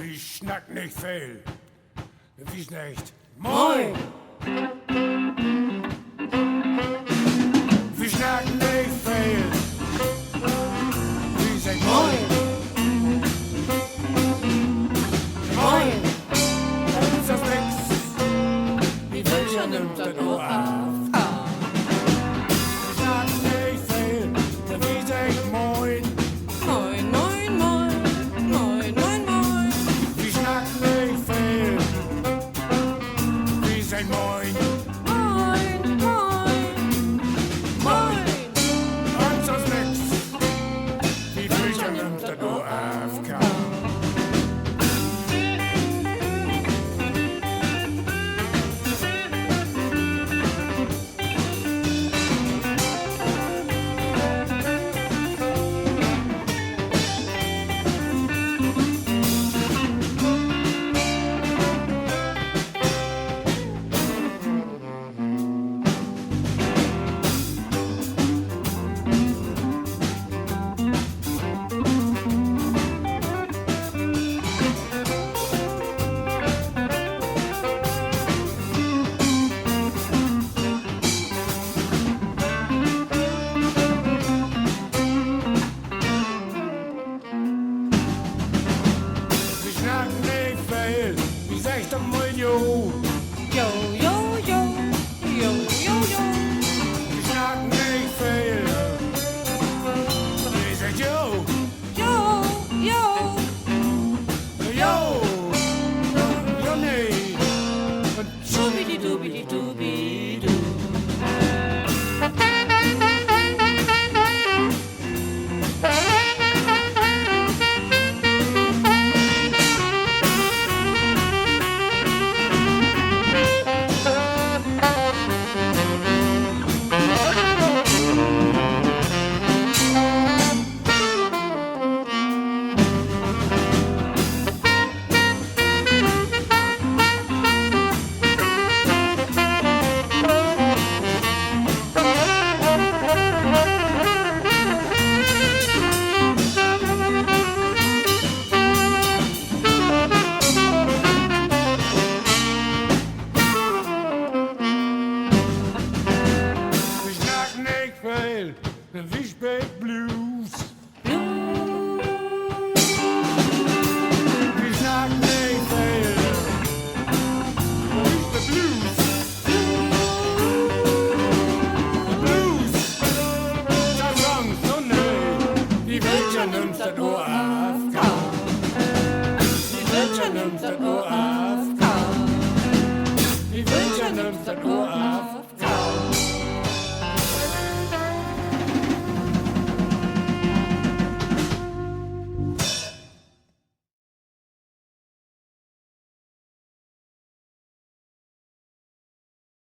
Ich schnack nicht viel. Wie schlecht? Moin! Wir schnacken nicht viel. Wie sagt Moin? Moin! Das ist das nix. Die Wünsche nimmt das Ohr auf. Wir schnacken nicht viel. Wie sagt Moin? Moin, moin, moin, moin, moin, moin. Wir schnacken nicht viel. Wie sagt Moin? Moin, moin, moin. Und sonst nix. Die Bücher nimmt das OFK. Sie schnacken nicht viel, wie sagt doch mal Jo. Jo, jo, jo, jo, jo, jo. Sie schnacken nicht viel, wie sagt Jo. Jo, jo. Jo, Jo nee. Und Schubidi, dubidi, dubi, du. Sie schnacken nicht viel, wie spät Blues. Sie schnacken nicht viel, wie spät Blues. Blues, das Songs, oh nee, die Welt nimmt das OFK. Die Welt nimmt das OFK. Die Welt nimmt das OFK.